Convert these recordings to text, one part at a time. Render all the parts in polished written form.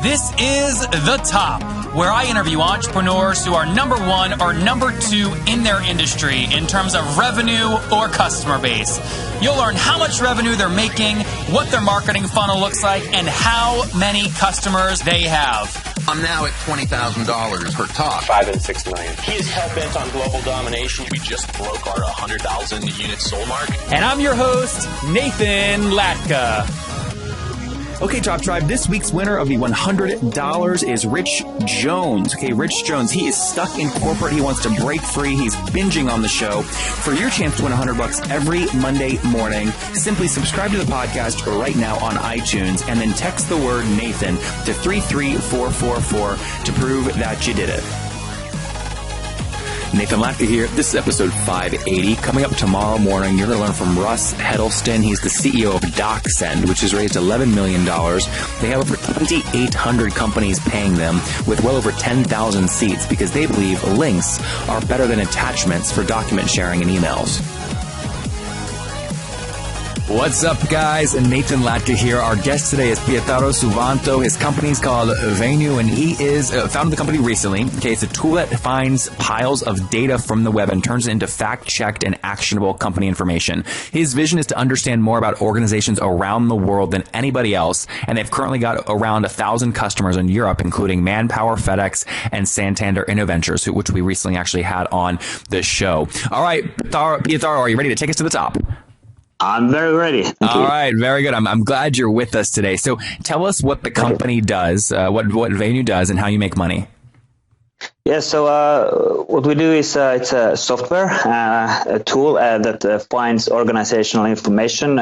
This is The Top, where I interview entrepreneurs who are number one or number two in their industry in terms of revenue or customer base. You'll learn how much revenue they're making, what their marketing funnel looks like, and how many customers they have. I'm now at $20,000 per talk. 5 and 6 million. He is hell-bent on global domination. We just broke our 100,000 unit sold mark. And I'm your host, Nathan Latka. Okay, Top Tribe, this week's winner of the $100 is Rich Jones. Okay, Rich Jones, he is stuck in corporate. He wants to break free. He's binging on the show. For your chance to win $100 every Monday morning, simply subscribe to the podcast right now on iTunes and then text the word Nathan to 33444 to prove that you did it. Nathan Latka here. This is episode 580. Coming up tomorrow morning, you're going to learn from Russ Hedelston. He's the CEO of DocSend, which has raised $11 million. They have over 2,800 companies paying them with well over 10,000 seats because they believe links are better than attachments for document sharing and emails. What's up, guys? Nathan Latka here. Our guest today is Pietari Suvanto. His company is called Vainu, and he is founded the company recently. Okay, it's a tool that finds piles of data from the web and turns it into fact-checked and actionable company information. His vision is to understand more about organizations around the world than anybody else, and they've currently got around 1,000 customers in Europe, including Manpower, FedEx, and Santander Innoventures, which we recently actually had on the show. All right, Pietari, are you ready to take us to the top? I'm very ready. Thank you. All right, very good. I'm glad you're with us today. So tell us what the company does, what Vainu does, and how you make money. Yeah, so what we do is it's a software, a tool that finds organizational information.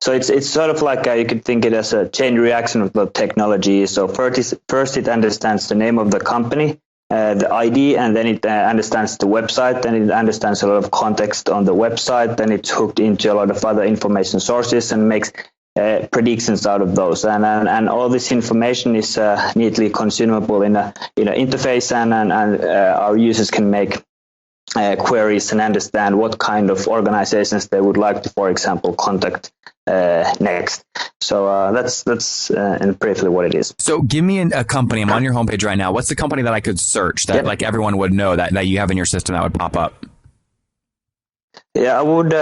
So it's sort of like you could think it as a chain reaction of the technology. So first it understands the name of the company, the ID, and then it understands the website, then it understands a lot of context on the website, then it's hooked into a lot of other information sources and makes predictions out of those. And all this information is neatly consumable in an interface, and our users can make queries and understand what kind of organizations they would like to, for example, contact next. So that's briefly what it is. So give me a company. I'm on your homepage right now. What's the company that I could search that like everyone would know that you have in your system that would pop up? Yeah, I would.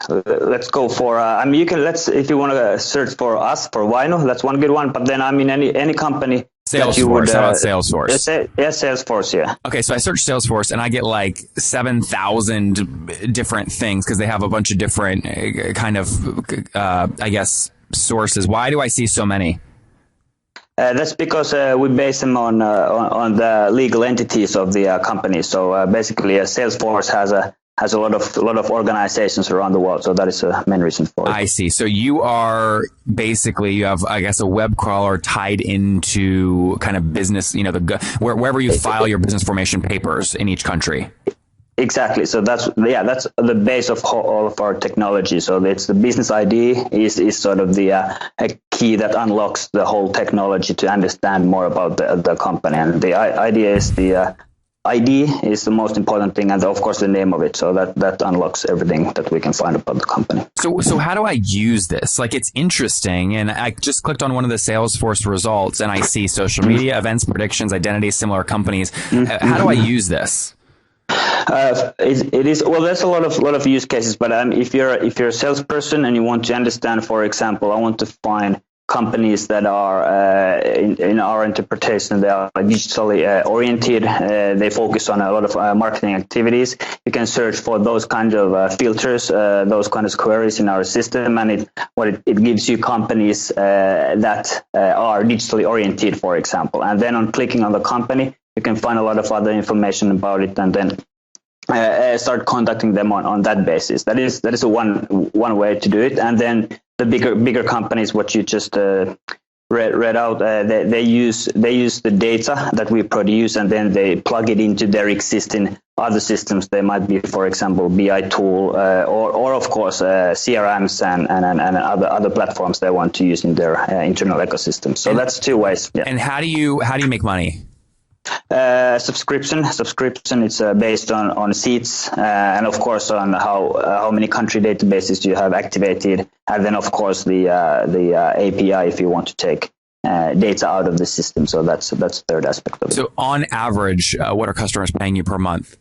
Let's go for. You can if you want to search for us for Vainu, that's one good one. But then any company. Salesforce. How about Salesforce? Yes, Salesforce, yeah. Okay, so I search Salesforce and I get like 7,000 different things because they have a bunch of different kind of, I guess, sources. Why do I see so many? That's because we base them on the legal entities of the company. So basically, Salesforce has a lot of organizations around the world. So that is the main reason for it. I see. So you have, I guess, a web crawler tied into kind of business, wherever you file your business formation papers in each country. Exactly. So that's the base of all of our technology. So it's the business ID is sort of the a key that unlocks the whole technology to understand more about the company. And the idea is the ID is the most important thing, and of course the name of it. So that unlocks everything that we can find about the company. So how do I use this? Like, it's interesting, and I just clicked on one of the Salesforce results, and I see social media, events, predictions, identity, similar companies. How do I use this? It is well. There's a lot of use cases, but if you're a salesperson and you want to understand, for example, I want to find companies that are, in our interpretation, they are digitally oriented. They focus on a lot of marketing activities. You can search for those kinds of filters, those kinds of queries in our system, and it gives you companies that are digitally oriented, for example. And then on clicking on the company, you can find a lot of other information about it, and then start contacting them on that basis. That is one way to do it. And then the bigger companies, what you just read out, they use the data that we produce, and then they plug it into their existing other systems. They might be, for example, BI tool, or of course CRMs and other platforms they want to use in their internal ecosystem. So that's two ways. Yeah. And how do you make money? Subscription. It's based on seats, and of course on how many country databases you have activated, and then of course the API if you want to take data out of the system. So that's the third aspect of it. So on average, what are customers paying you per month?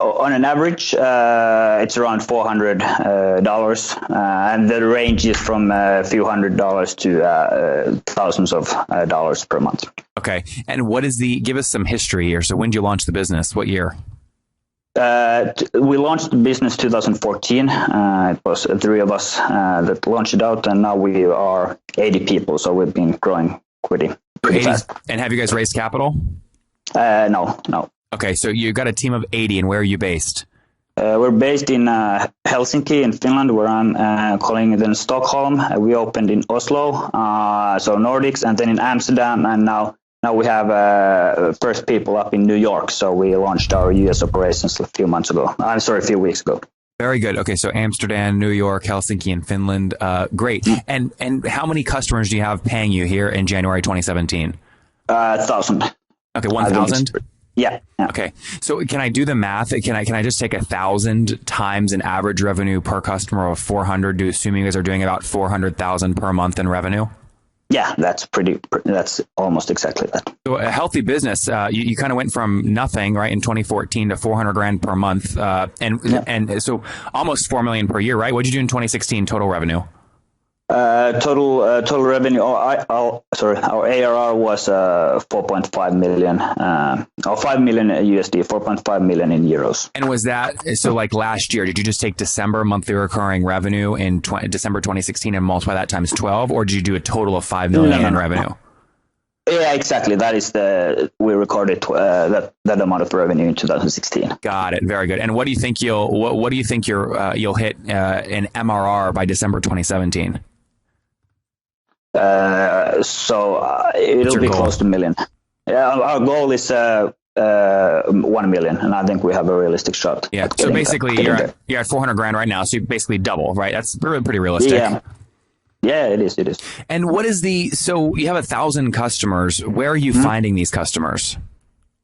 On an average, it's around $400, and the range is from a few $100s to thousands of dollars per month. Okay. And give us some history here. So when did you launch the business? What year? We launched the business 2014. It was three of us that launched it out, and now we are 80 people. So we've been growing pretty fast. And have you guys raised capital? No. Okay, so you got a team of 80, and where are you based? We're based in Helsinki in Finland, where I'm calling it in Stockholm. We opened in Oslo, so Nordics, and then in Amsterdam, and now we have first people up in New York. So we launched our US operations a few weeks ago. Very good. Okay, so Amsterdam, New York, Helsinki, and Finland. Great. And how many customers do you have paying you here in January 2017? 1,000. Okay, 1,000? Yeah. Okay. So can I do the math? Can I just take 1,000 times an average revenue per customer of 400, assuming you guys are doing about 400,000 per month in revenue? Yeah, that's almost exactly that. So a healthy business, you kind of went from nothing, right, in 2014 to 400 grand per month. And so almost 4 million per year, right? What did you do in 2016 total revenue? Total revenue. Our ARR was 4.5 million, or 5 million USD, 4.5 million in euros. And was that so? Like last year, did you just take December monthly recurring revenue in December 2016 and multiply that times 12, or did you do a total of 5 million in revenue? Yeah, exactly. That is we recorded that amount of revenue in 2016. Got it. Very good. And what do you think you'll hit in MRR by December 2017? It'll be close to $1 million. Yeah, our goal is 1 million, and I think we have a realistic shot. Yeah. So basically, you're at 400 grand right now. So you basically double, right? That's pretty realistic. Yeah, it is. And what is so you have 1,000 customers. Where are you finding these customers?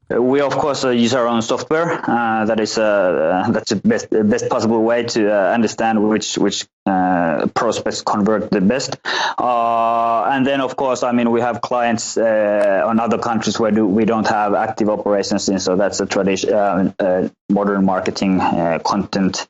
We of course use our own software. That's the best possible way to understand which prospects convert the best. And then of course, we have clients on other countries where we don't have active operations in. So that's a tradition, modern marketing, content,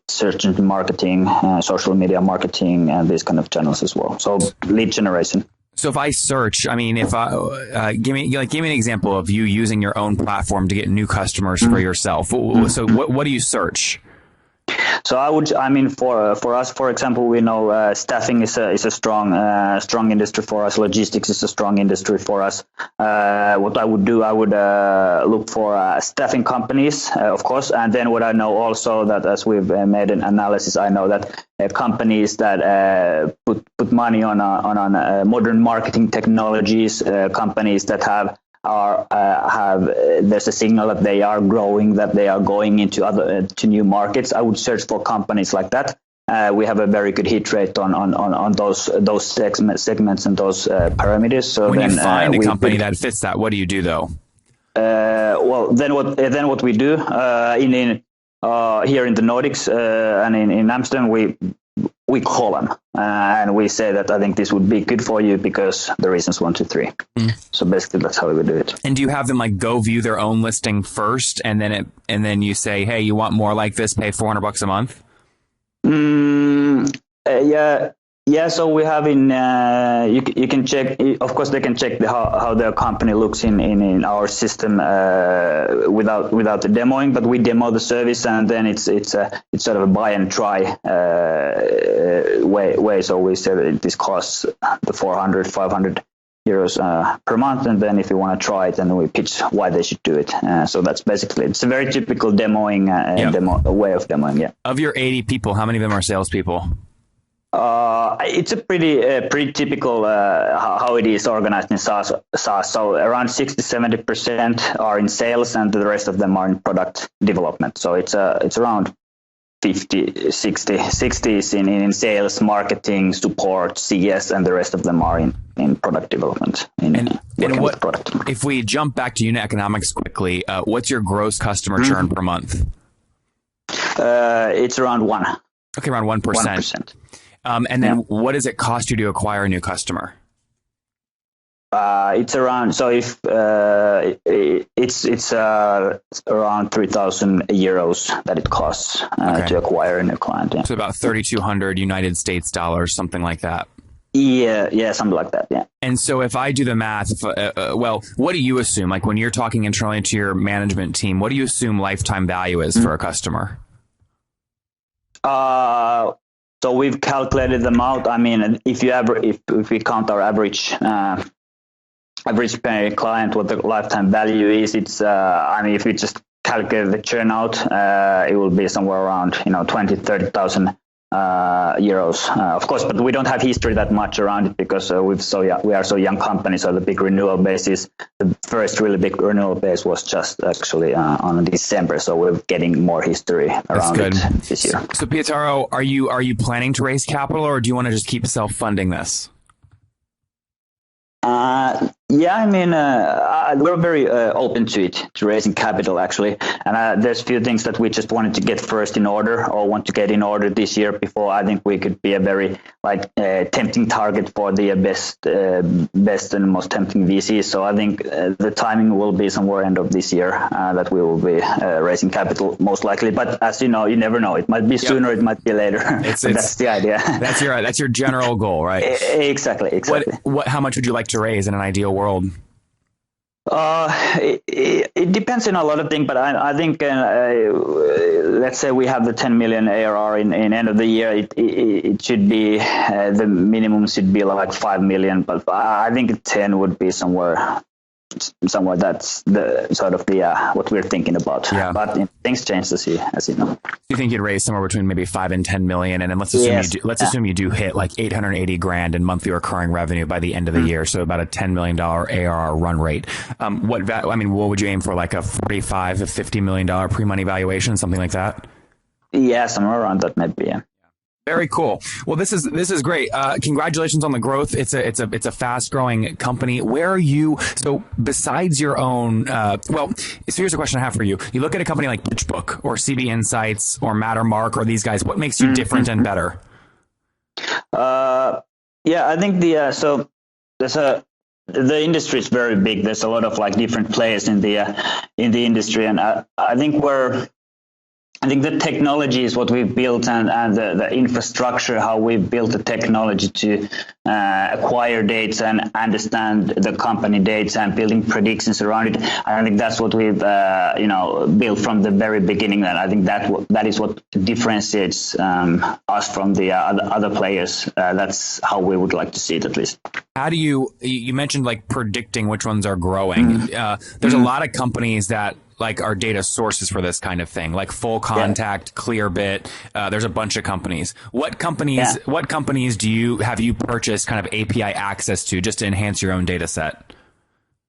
search engine marketing, social media marketing, and these kind of channels as well. So lead generation. So if I search, give me an example of you using your own platform to get new customers for yourself. So what do you search? So for us, for example, we know staffing is a strong industry for us. Logistics is a strong industry for us. What I would do, I would look for staffing companies, of course, and then what I know also that as we've made an analysis, I know that companies that put money on modern marketing technologies, companies that have there's a signal that they are growing, that they are going into to new markets. I would search for companies like that. We have a very good hit rate on those segments and those parameters. So when you find a company that fits that, what do you do though? Then what we do here in the Nordics and in Amsterdam, we call them and we say that I think this would be good for you because the reasons 1, 2, 3. So basically that's how we would do it. And do you have them go view their own listing first and then you say, hey, you want more like this, pay $400 a month? Yeah. So we have you can check. Of course, they can check how their company looks in our system without the demoing. But we demo the service, and then it's sort of a buy and try way. So we say that this costs the 400-500 euros per month, and then if you want to try it, then we pitch why they should do it. So that's basically it's a very typical demoing way of demoing. Yeah. Of your 80 people, how many of them are salespeople? It's a pretty typical how it is organized in SaaS. So around 60-70% are in sales, and the rest of them are in product development. So it's around 50-60 is in sales, marketing, support, CS, and the rest of them are in product development. Product. If we jump back to unit economics quickly, what's your gross customer churn per month? It's around 1%. Okay, around 1%. And then what does it cost you to acquire a new customer? It's around, so if it's around 3,000 euros that it costs to acquire a new client. Yeah. So about 3,200 United States dollars, something like that. Yeah, something like that. Yeah. And so if I do the math, well, what do you assume? Like when you're talking internally to your management team, what do you assume lifetime value is for a customer? So we've calculated them out. I mean, if we count our average paying client, what the lifetime value is, it's I mean, if we just calculate the churn out, it will be somewhere around 20,000-30,000 euros, of course, but we don't have history that much around it because we are so young company. So the big renewal base the first really big renewal base was just actually on December. So we're getting more history around it this year. So Pietari, are you planning to raise capital, or do you want to just keep self-funding this? Yeah, I mean, we're very open to raising capital, actually. And there's a few things that we just wanted to get first in order, or want to get in order this year before I think we could be a very tempting target for the best and most tempting VCs. So I think the timing will be somewhere end of this year that we will be raising capital most likely. But as you know, you never know. It might be sooner, it might be later. That's the idea. That's your general goal, right? Exactly. How much would you like to raise in an ideal world? It depends on a lot of things, but I think let's say we have the 10 million ARR in end of the year. It should be the minimum should be like 5 million, but I think 10 would be somewhere that's the sort of the what we're thinking about. Yeah. But things change as you know. You think you'd raise somewhere between maybe 5 and 10 million, and then let's assume you do hit like 880 grand in monthly recurring revenue by the end of the year, so about a $10 million ARR run rate. What would you aim for? Like a 45 to $50 million pre-money valuation, something like that? Yeah, somewhere around that maybe. Yeah. Very cool. Well, this is great. Congratulations on the growth. It's a fast growing company. Where are you? So besides your own, so here's a question I have for you. You look at a company like PitchBook or CB Insights or Mattermark or these guys. What makes you different and better? I think the industry is very big. There's a lot of different players in the industry, and I think the technology is what we've built, and the infrastructure, how we've built the technology to acquire data and understand the company data and building predictions around it. I think that's what we've built from the very beginning. And I think that is what differentiates us from the other players. That's how we would like to see it, at least. How do you mentioned predicting which ones are growing? There's a lot of companies that are data sources for this kind of thing, like Full Contact, Clearbit. There's a bunch of companies. What companies have you purchased kind of API access to just to enhance your own data set?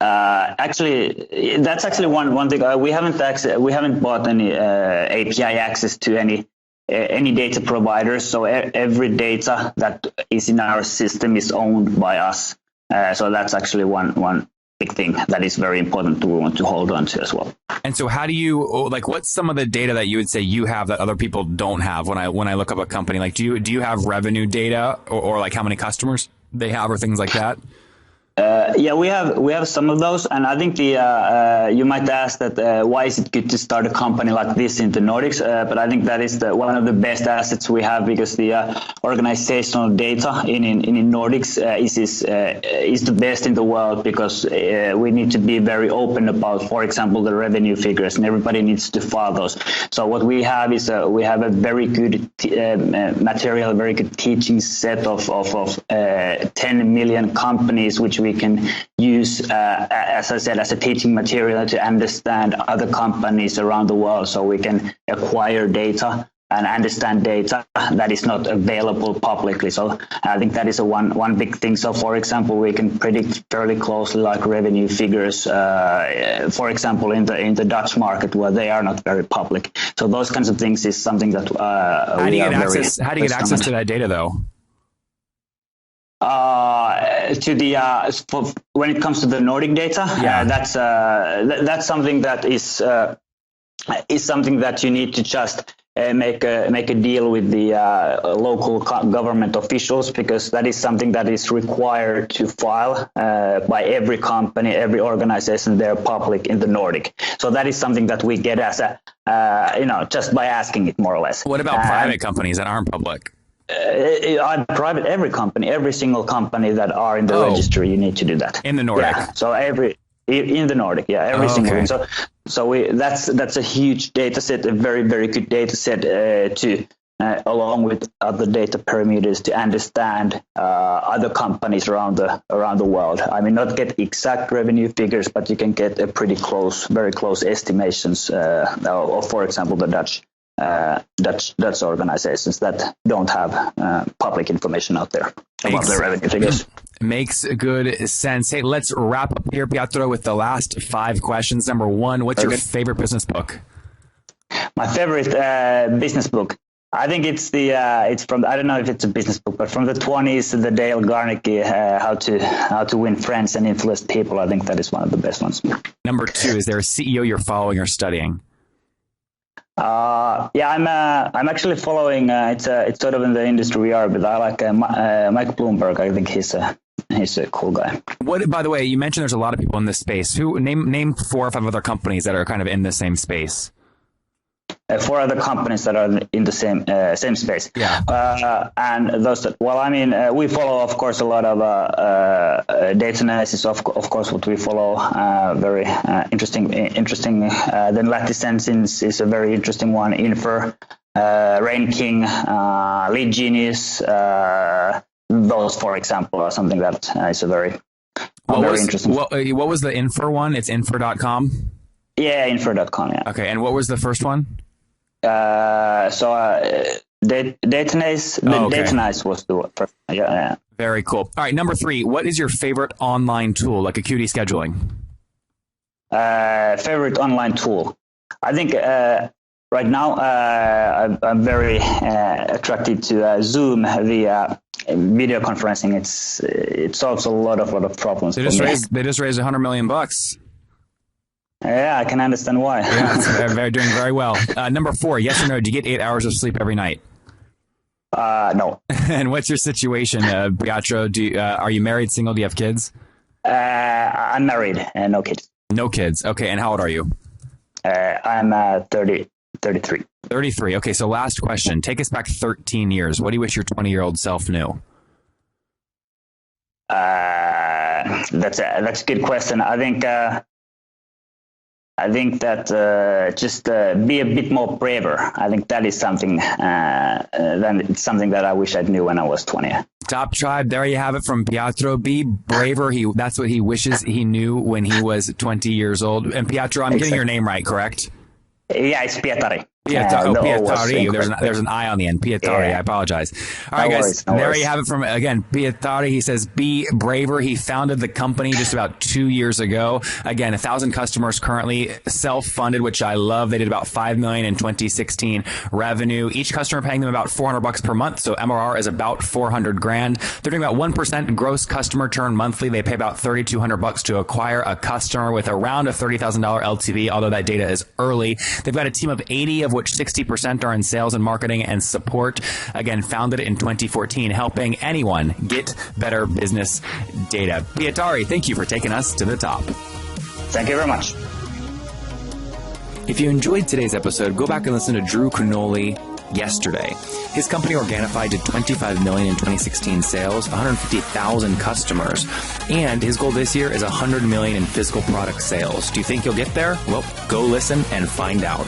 Actually, that's actually one thing. We haven't bought any API access to any data providers. So every data that is in our system is owned by us. So that's actually one big thing that is very important we want to hold on to as well. And so how do you, what's some of the data that you would say you have that other people don't have? When I look up a company, do you have revenue data or how many customers they have or things like that? We have some of those, and I think you might ask that why is it good to start a company like this in the Nordics? But I think that is one of the best assets we have, because the organizational data in Nordics is the best in the world, because we need to be very open about, for example, the revenue figures, and everybody needs to file those. So what we have is we have a very good material, very good teaching set of 10 million companies, which we can use, as I said, as a teaching material to understand other companies around the world, so we can acquire data and understand data that is not available publicly. So I think that is one big thing. So for example, we can predict fairly closely revenue figures, for example, in the Dutch market, where they are not very public. So those kinds of things is something that how do you get access to that data though? When it comes to the Nordic data, that's something that is something that you need to just make a deal with the local government officials, because that is something that is required to file by every company, every organization. They're public in the Nordic. So that is something that we get as a just by asking it, more or less. What about private companies that aren't public? Private, every single company that are in the registry, you need to do that in the Nordic. Yeah, so in the Nordic, every single one. So that's a huge data set, a very, very good data set to along with other data parameters to understand other companies around the world. I mean, not get exact revenue figures, but you can get a very close estimations of, for example, the Dutch organizations that don't have public information out there about their revenue figures. Makes good sense. Hey, let's wrap up here, Pietro, with the last 5 questions. Number 1, what's your favorite business book? My favorite business book, I think it's it's from, I don't know if it's a business book, but from the 20s, the Dale Carnegie, How to Win Friends and Influence People. I think that is one of the best ones. Number 2, is there a CEO you're following or studying? I'm actually following. It's sort of in the industry we are, but I like Mike Bloomberg. I think he's a cool guy. What, by the way, you mentioned there's a lot of people in this space. Who name 4 or 5 other companies that are kind of in the same space? 4 other companies that are in the same space. Yeah. And those that, we follow, of course, a lot of data analysis. Of course, what we follow, very interesting. Then Lattisense is a very interesting one. Infer, Ranking, Lead Genius. Those, for example, are something that is a very interesting. What was the Infer one? It's infer.com? Yeah, infer.com, yeah. Okay, and what was the first one? Datanize was the first. Yeah. Very cool. All right, number 3. What is your favorite online tool, like Acuity scheduling? Favorite online tool. I think right now I'm very attracted to Zoom, the video conferencing. It solves a lot of problems. They just raised $100 million. Yeah, I can understand why. Yeah, they're doing very well. Number 4, yes or no? Do you get 8 hours of sleep every night? No. And what's your situation, Pietro? Are you married, single? Do you have kids? I'm married and no kids. No kids. Okay, and how old are you? I'm 33. 33. Okay, so last question. Take us back 13 years. What do you wish your 20-year-old self knew? That's a good question. I think that just be a bit more braver. I think that is something that I wish I knew when I was 20. Top Tribe, there you have it from Pietro. Be braver. That's what he wishes he knew when he was 20 years old. And Pietro, I'm getting your name right, correct? Yeah, it's Pietari. Pietari. There's an I on the end. Pietari. Yeah. I apologize. All right, guys. There you have it from, again, Pietari. He says, be braver. He founded the company just about 2 years ago. Again, 1,000 customers currently, self-funded, which I love. They did about $5 million in 2016 revenue. Each customer paying them about $400 per month. So MRR is about $400,000. They're doing about 1% gross customer churn monthly. They pay about $3,200 to acquire a customer with around a $30,000 LTV, although that data is early. They've got a team of 80, of which 60% are in sales and marketing and support. Again, founded in 2014, helping anyone get better business data. Pietari, thank you for taking us to the top. Thank you very much. If you enjoyed today's episode, go back and listen to Drew Cannoli yesterday. His company Organifi did $25 million in 2016 sales, 150,000 customers, and his goal this year is $100 million in physical product sales. Do you think he'll get there? Well, go listen and find out.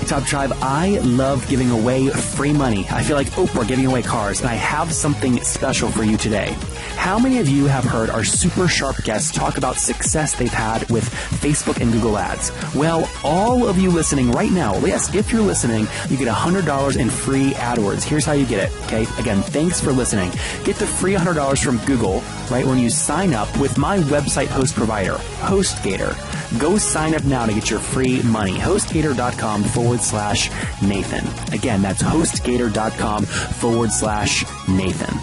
Top Tribe, I love giving away free money. I feel like Oprah giving away cars, and I have something special for you today. How many of you have heard our super sharp guests talk about success they've had with Facebook and Google Ads? Well, all of you listening right now, yes, if you're listening, you get $100 in free AdWords. Here's how you get it, okay? Again, thanks for listening. Get the free $100 from Google, right, when you sign up with my website host provider, HostGator. Go sign up now to get your free money. HostGator.com/Nathan. Again, that's HostGator.com/Nathan.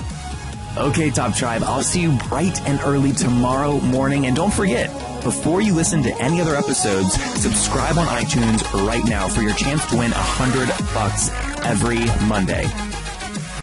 Okay, Top Tribe, I'll see you bright and early tomorrow morning. And don't forget, before you listen to any other episodes, subscribe on iTunes right now for your chance to win $100 every Monday.